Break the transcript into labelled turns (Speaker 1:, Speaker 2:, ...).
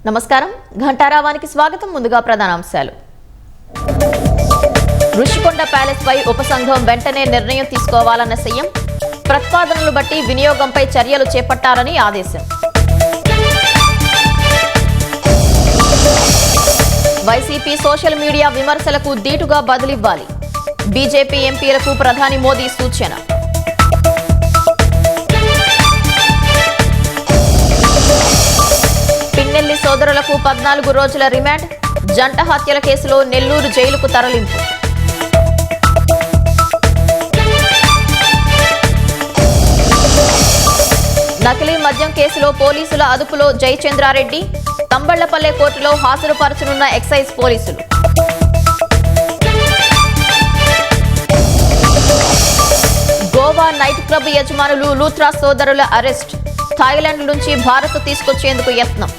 Speaker 1: నమస్కారం ఘంటారావానికి స్వాగతం. ముందుగా ప్రధానాంశాలు. రుషికొండ ప్యాలెస్ పై ఉపసంఘం వెంటనే నిర్ణయం తీసుకోవాలన్న సీఎం, ప్రతిపాదనలు బట్టి వినియోగంపై చర్యలు చేపట్టాలని ఆదేశం. వైసీపీ సోషల్ మీడియా విమర్శలకు ధీటుగా బదులివ్వాలి. బీజేపీ ఎంపీలకు ప్రధాని మోదీ సూచన. పిన్నెల్లి సోదరులకు 14 రోజుల రిమాండ్, జంట హత్యల కేసులో నెల్లూరు జైలుకు తరలింపు. నకిలీ మద్యం కేసులో పోలీసుల అదుపులో జయచంద్రారెడ్డి, తంబళ్లపల్లె కోర్టులో హాజరుపరచనున్న ఎక్సైజ్ పోలీసులు. గోవా నైట్ క్లబ్ యజమానులు లూథ్రా సోదరుల అరెస్ట్, థాయిలాండ్ నుంచి భారత్ తీసుకొచ్చేందుకు యత్నం.